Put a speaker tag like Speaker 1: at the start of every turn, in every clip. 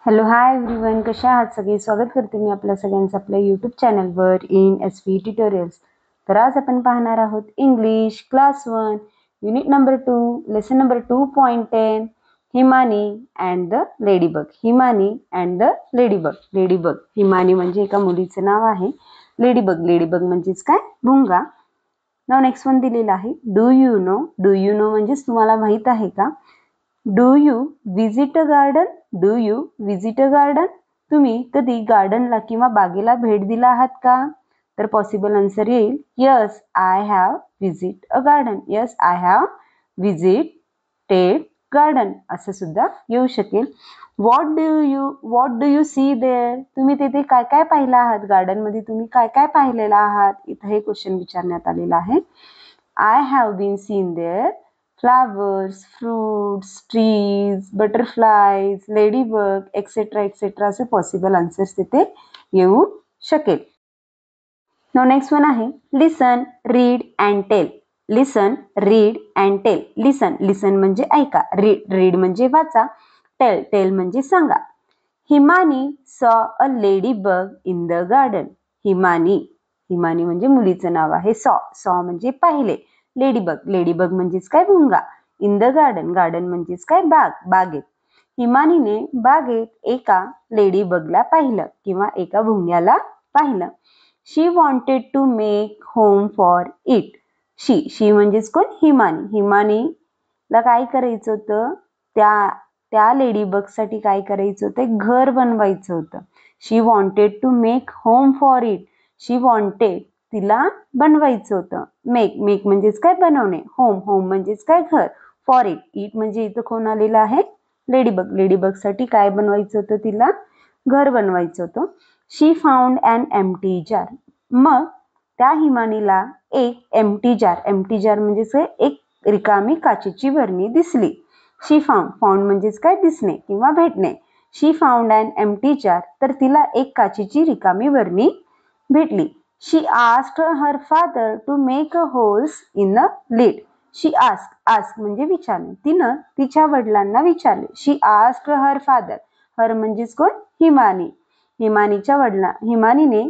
Speaker 1: Hello hi everyone, कशा आहात सगळे. स्वागत करते मी आपल्या सगळ्यांचं आपल्या यूट्यूब चॅनलवर इन SV ट्युटोरियल्स. तर आज आपण पाहणार आहोत English class 1 unit number 2 lesson number 2.10 Himani and the ladybug. Himani and the ladybug. Ladybug, Himani म्हणजे एका मुलीचं नाव आहे. लेडीबग, लेडीबग म्हणजेच काय, भुंगा. नाव नेक्स्ट वन दिलेला आहे do you know. Do you know म्हणजेच तुम्हाला माहित आहे का. Do you visit a garden. Do you visit a garden. तुम्ही कधी गार्डनला किंवा बागेला भेट दिला आहात का. तर पॉसिबल आन्सर येईल yes I have visit a garden. Yes I have visited garden असं सुद्धा येऊ शकेल. What do you see there. तुम्ही तिथे काय काय पाहिलं आहात. गार्डनमध्ये तुम्ही काय काय पाहिलेलं आहात. इथं हे क्वेश्चन विचारण्यात आलेला आहे. I have been seen there flowers, fruits, trees, butterflies, ladybug, etc. etc. असे पॉसिबल आन्सर्स तिथे येऊ शकेल. नाउ नेक्स्ट वन आहे listen, read and tell. Listen, read and tell. Listen, listen म्हणजे ऐका. रीड, रीड म्हणजे वाचा. टेल, टेल म्हणजे सांगा. Himani saw a ladybug in the garden. Himani, Himani म्हणजे मुलीचं नाव आहे. सॉ, सॉ म्हणजे पाहिले. लेडीबग, लेडीबग म्हणजेच काय, भुंगा. इन द गार्डन, गार्डन म्हणजेच काय, बाग, बागेत. हिमानीने बागेत एका लेडीबगला पाहिलं किंवा एका भुंग्याला पाहिलं. She wanted to make home for it. She, she म्हणजेच कोण, हिमानी. हिमानीला काय करायचं होतं, त्या लेडीबग साठी काय करायचं होतं, घर बनवायचं होतं. She wanted to make home for it. She wanted, तिला बनवायचं होतं. मेक, मेक म्हणजेच काय, बनवणे. होम, होम म्हणजेच काय, घर. फॉर इट, इट म्हणजे इथं कोण आलेलं आहे, लेडीबग. लेडीबग साठी काय बनवायचं होतं, तिला घर बनवायचं होतं. शी फाउंड अन एम्प्टी जार. मग त्या हिमानीला एक एम्प्टी जार, एम्प्टी जार म्हणजेच एक रिकामी काचेची बरणी दिसली. शी फाउंड, फाउंड म्हणजेच काय, दिसणे किंवा भेटणे. शी फाउंड अन एम्प्टी जार, तर तिला एक काचेची रिकामी बरणी भेटली. She asked her father to make a holes in a lid. She ask, ask म्हणजे विचारणे. तिनं तिच्या वडिलांना विचारले. शी आस्क्ड हर फादर. हर म्हणजेच कोण, हिमानी. हिमानीने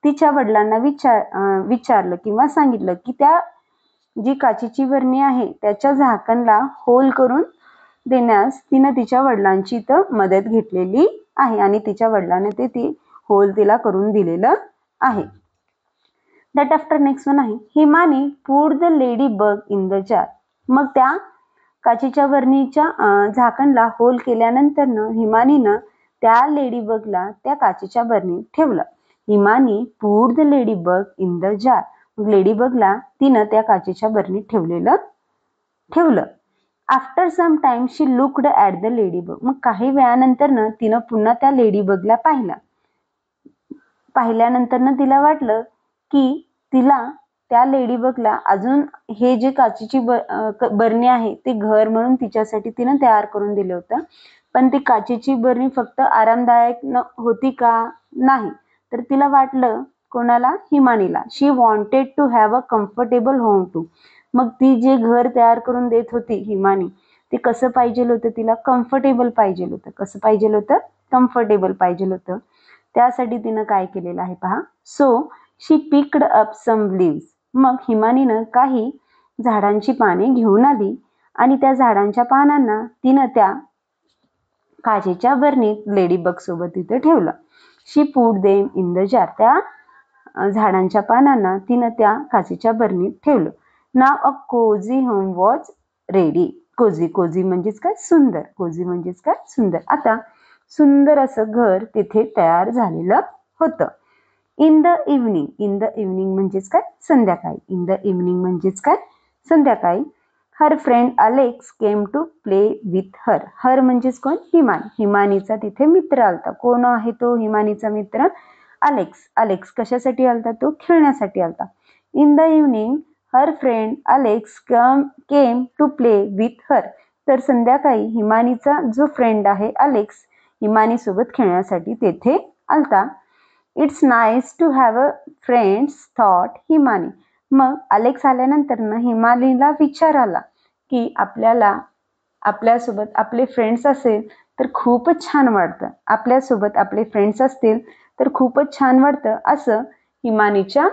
Speaker 1: तिच्या वडिलांना विचारलं किंवा सांगितलं की त्या जी काचेची बरणी आहे त्याच्या झाकणला होल करून देण्यास तिनं तिच्या वडिलांची इथं मदत घेतलेली आहे आणि तिच्या वडिलांनी ते होल तिला करून दिलेलं आहे. दॅट आफ्टर नेक्स्ट वन आहे Himani put the ladybug in the jar. मग त्या काचेच्या बरणीच्या झाकणला होल केल्यानंतर हिमानीनं त्या लेडीबगला त्या काचेच्या बरणीत ठेवलं. Himani put the ladybug in the jar. मग लेडीबगला तिनं त्या काचेच्या बरणीत ठेवलं. After some time she looked at the ladybug. मग काही वेळानंतर तिनं पुन्हा त्या लेडीबगला पाहिल्यानंतर तिला वाटलं की तिला त्या लेडीबगला अजून हे जे काचेची बरणी आहे ते घर म्हणून तिच्यासाठी तिनं तयार करून दिलं होतं. पण ती काचेची बरणी फक्त आरामदायक होती का, नाही. तर तिला वाटलं, कोणाला, हिमानीला. She wanted to have a comfortable home too. मग ती जे घर तयार करून देत होती हिमानी, ते कसं पाहिजे होतं, तिला कम्फर्टेबल पाहिजे होतं. कसं पाहिजे होतं, कम्फर्टेबल पाहिजे होतं. त्यासाठी तिनं काय केलेलं आहे पहा. So she picked up some leaves. मग हिमानीनं काही झाडांची पाने घेऊन आली आणि त्या झाडांच्या पानांना तिनं त्या काचेच्या बरणीत लेडीबग सोबत तिथे ठेवलं. She put them in the jar. त्या झाडांच्या पानांना तिनं त्या काचेच्या बरणीत ठेवलं. Now a cosy home was ready. Cosy, cosy म्हणजेच काय, सुंदर. कोझी म्हणजेच काय, सुंदर. आता सुंदर असं घर तिथे तयार झालेलं होतं. In the evening, in the evening म्हणजेच काय, संध्याकाळी. इन द इव्हनिंग म्हणजेच काय, संध्याकाळी. Her friend Alex came to play with her. Her म्हणजेच कोण, हिमानी. हिमानीचा तिथे मित्र आलता. कोण आहे तो हिमानीचा मित्र, अलेक्स. अलेक्स कशासाठी आलता, तो खेळण्यासाठी आलता. In the evening her friend Alex came to play with her. तर संध्याकाळी हिमानीचा जो फ्रेंड आहे अलेक्स, हिमानी सोबत खेळण्यासाठी तेथे आलता. It's nice to have a friends thought Himani. मग अलेक्स आल्यानंतर हिमानीला विचार आला की आपल्यासोबत आपले फ्रेंड्स असेल तर खूपच छान वाटतं. आपल्यासोबत आपले फ्रेंड्स असतील तर खूपच छान वाटतं असं हिमानीच्या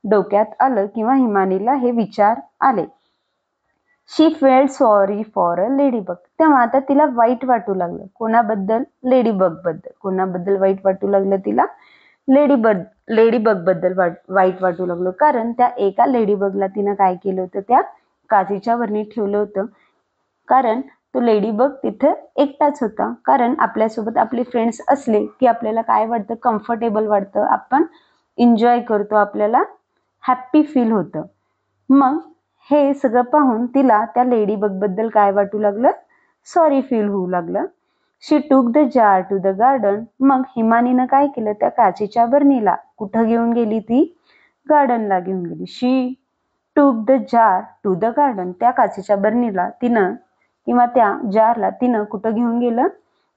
Speaker 1: डोक्यात आलं किंवा हिमानीला हे विचार आले. She felt sorry for a ladybug. तेव्हा आता तिला वाईट वाटू लागलं. कोणाबद्दल? लेडीबग बद्दल. कोणाबद्दल वाईट वाटू लागलं तिला? लेडीबग बद्दल वाईट वाटू लागलं. कारण त्या एका लेडीबगला तिनं काय केलं होतं, त्या काचेच्या वरणी ठेवलं होतं. कारण तो लेडीबग तिथे एकटाच होता. कारण आपल्यासोबत आपले फ्रेंड्स असले की आपल्याला काय वाटतं, कम्फर्टेबल वाटतं, आपण एन्जॉय करतो, आपल्याला हॅप्पी फील होतं. मग हे सगळं पाहून तिला त्या लेडीबग बद्दल काय वाटू लागलं, सॉरी फील होऊ लागलं. She took the jar to the garden. मग हिमानीनं काय केलं, त्या काचेच्या बरणीला कुठं घेऊन गेली, ती गार्डनला घेऊन गेली. She took the jar to the garden. त्या काचेच्या बरणीला तिनं किंवा त्या जारला तिनं कुठं घेऊन गेलं,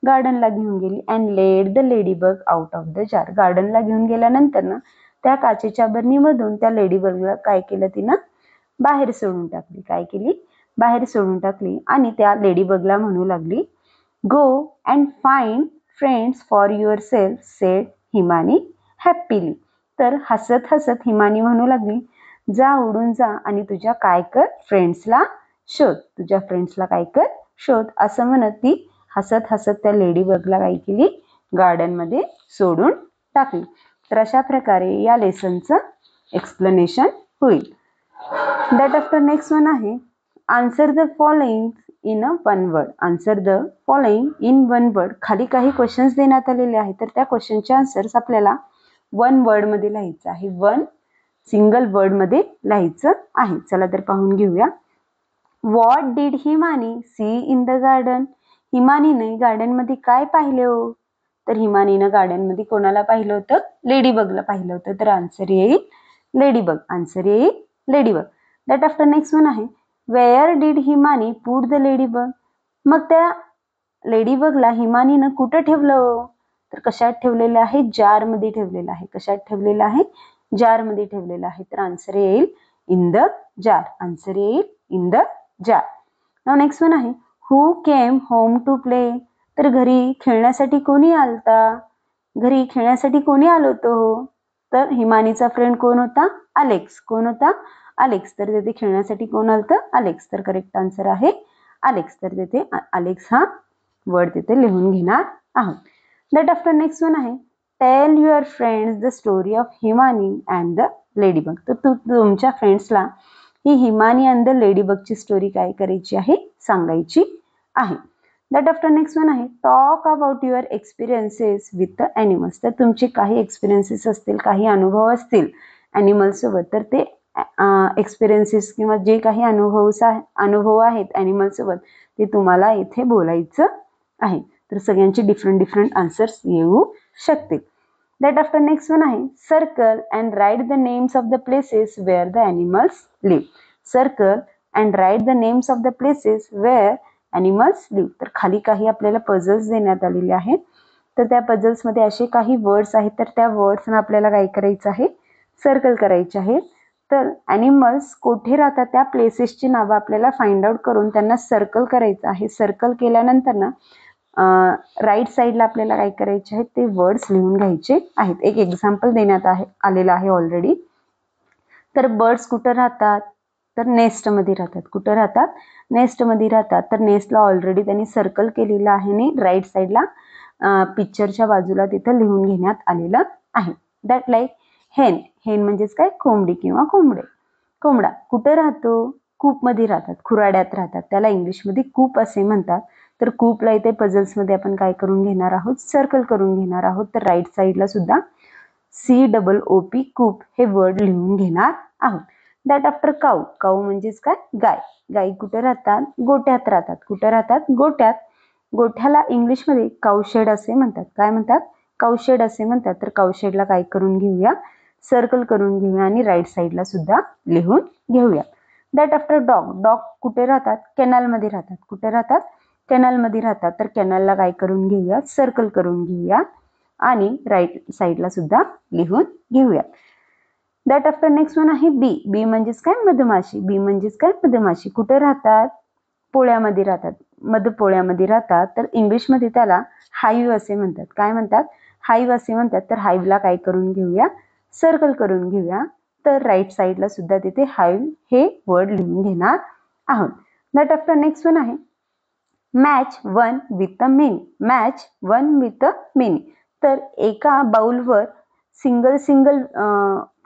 Speaker 1: गार्डनला घेऊन गेली. And led the ladybug out of the jar. गार्डनला घेऊन गेल्यानंतर ना त्या काचेच्या बरणीमधून त्या लेडीबगला काय केलं, तिनं बाहेर सोडून टाकली. काय केली? बाहेर सोडून टाकली. आणि त्या लेडीबगला म्हणू लागली, go and find friends for your self, sed Himani happily. तर हसत हसत हिमानी म्हणू लागली, जा उडून जा आणि तुझ्या काय कर, फ्रेंड्सला शोध. तुझ्या फ्रेंड्सला काय कर, शोध. असं म्हणत ती हसत हसत त्या लेडीबगला काय केली, गार्डनमध्ये सोडून टाकली. तर अशा प्रकारे या लेसनचं एक्सप्लेनेशन होईल. दॅट आफ्टर नेक्स्ट वन आहे, answer the following in a one word. Answer the following in one word. खाली काही क्वेश्चन्स देण्यात आलेले आहेत, तर त्या क्वेश्चनचे आन्सर्स आपल्याला वन वर्डमध्ये लिहायचं आहे. वन सिंगल वर्डमध्ये लिहायचं आहे. चला तर पाहून घेऊया. What did Himani see in the garden. हिमानीने गार्डनमध्ये काय पाहिले हो? तर हिमानीनं गार्डनमध्ये कोणाला पाहिलं होतं? लेडीबगला पाहिलं होतं. तर आन्सर येईल लेडीबग. आन्सर येईल ladybug. That after next one आहे, where did Himani put the ladybug. मग त्या लेडीबगला हिमानीनं कुठं ठेवलं हो? तर कशात ठेवलेलं आहे? जारमध्ये ठेवलेलं आहे. कशात ठेवलेलं आहे? जारमध्ये ठेवलेलं आहे. तर आन्सर येईल इन द जार. आन्सर येईल in the jar. Now next one आहे, who came home to play. तर घरी खेळण्यासाठी कोणी आलता? घरी खेळण्यासाठी कोणी आलं होतं हो? तर हिमानीचा फ्रेंड कोण होता? अलेक्स. कोण होता? अलेक्स. तर तिथे खेळण्यासाठी कोण आलं होतं? अलेक्स. तर करेक्ट आन्सर आहे अलेक्स. तर तिथे अलेक्स हा वर्ड तिथे लिहून घेणार आहोत. दॅट आफ्टर नेक्स्ट वन आहे, tell your friends the story of Himani and the ladybug. तर तुमच्या फ्रेंड्सला ही हिमानी अँड द लेडीबगची स्टोरी काय करायची आहे? सांगायची आहे. दॅट आफ्टर नेक्स्ट वन आहे, talk about your experiences with the animals. तर तुमचे काही एक्सपिरियन्सेस असतील, काही अनुभव असतील ॲनिमल्ससोबत, तर ते एक्सपिरियन्सेस किंवा जे काही अनुभव आहेत ॲनिमल्ससोबत, ते तुम्हाला इथे बोलायचं आहे. तर सगळ्यांचे डिफरंट आन्सर्स येऊ शकतील. दॅट आफ्टर नेक्स्ट वन आहे, circle and write the names of the places where the animals live. Circle and write the names of the places where animals live. तर खाली काही आपल्याला पझल्स देण्यात आलेले आहेत. तर त्या पझल्समध्ये असे काही वर्ड्स आहेत, तर त्या वर्ड्सना आपल्याला काय करायचं आहे? सर्कल करायचे आहे. तर ॲनिमल्स कोठे राहतात त्या प्लेसेसची नावं आपल्याला फाइंड आउट करून त्यांना सर्कल करायचं आहे. सर्कल केल्यानंतर ना राईट साईडला आपल्याला काय करायचे आहेत? ते वर्ड्स लिहून घ्यायचे आहेत. एक एक्झाम्पल देण्यात आलेलं आहे ऑलरेडी. तर बर्ड्स कुठं राहतात? तर नेस्टमध्ये राहतात. कुठं राहतात? नेस्टमध्ये राहतात. तर नेस्टला ऑलरेडी त्यांनी सर्कल केलेलं आहे आणि राईट साईडला पिक्चरच्या बाजूला तिथं लिहून घेण्यात आलेलं आहे. दॅट लाईक हेन. हेन म्हणजेच काय? कोंबडी किंवा कोंबडे. कोंबडा कुठं राहतो? कूपमध्ये राहतात, खुराड्यात राहतात. त्याला इंग्लिशमध्ये कूप असे म्हणतात. तर कूपला इथे पझल्समध्ये आपण काय करून घेणार आहोत? सर्कल करून घेणार आहोत. तर राईट साईडला सुद्धा COOP कूप हे वर्ड लिहून घेणार आहोत. दॅट आफ्टर काऊ. काऊ म्हणजेच काय? गाय. गाई कुठे राहतात? गोट्यात राहतात. कुठे राहतात? गोट्यात. गोठ्याला इंग्लिशमध्ये काऊशेड असे म्हणतात. काय म्हणतात? काऊशेड असे म्हणतात. तर काऊशेडला काय करून घेऊया? सर्कल करून घेऊया आणि राईट साईडला सुद्धा लिहून घेऊया. That after dog. डॉग कुठे राहतात? कॅनलमध्ये राहतात. कुठे राहतात? कॅनलमध्ये राहतात. तर कॅनलला काय करून घेऊया? सर्कल करून घेऊया आणि राईट साईडला सुद्धा लिहून घेऊया. दॅट आफ्टर नेक्स्ट वन आहे बी. बी म्हणजेच काय? मधमाशी. बी म्हणजेच काय? मधमाशी. कुठे राहतात? पोळ्यामध्ये राहतात. मधपोळ्यामध्ये राहतात, तर इंग्लिशमध्ये त्याला हाईव असे म्हणतात. काय म्हणतात? हाईव असे म्हणतात. तर हाईवला काय करून घेऊया? सर्कल करून घेऊया. तर राईट साईडला सुद्धा तिथे हाईव हे वर्ड लिहून घेणार आहोत. दॅट आफ्टर नेक्स्ट वन आहे match one with a many. Match one with a many. तर एका बाउलवर सिंगल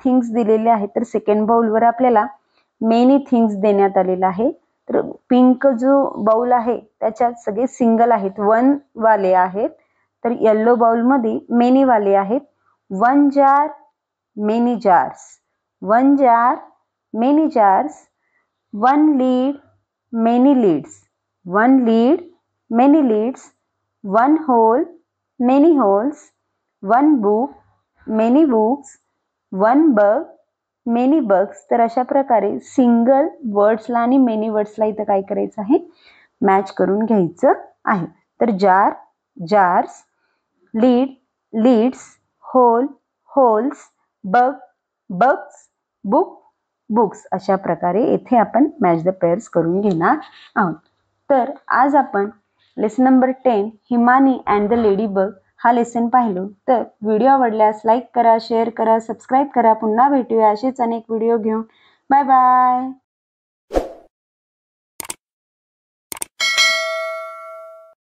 Speaker 1: थिंग्स दिलेले आहेत, तर सेकंड बाउलवर आपल्याला मेनी थिंग्स देण्यात आलेला आहे. तर पिंक जो बाउल आहे त्याच्यात सगळे सिंगल आहेत, वन वाले आहेत. तर येल्लो बाउलमध्ये मेनी वाले आहेत. One jar many jars. One jar many jars. One lid many lids. One lid many lids. One hole many holes. One book many books. One bug many bugs. तर अशा प्रकारे single वर्ड्सला आणि many वर्ड्सला इथं काय करायचं आहे? मॅच करून घ्यायचं आहे. तर jar jars, lid lids, hole holes, bug bugs, book books. अशा प्रकारे येथे आपण मॅच द पेअर्स करून घेणार आहोत. तर आज आपण lesson number 10 Himani and the ladybug हा लेसन पाहिलो. तर व्हिडिओ आवडल्यास लाईक करा, शेअर करा, सबस्क्राईब करा. पुन्हा भेटूया असेच अनेक व्हिडिओ घेऊन. Bye bye.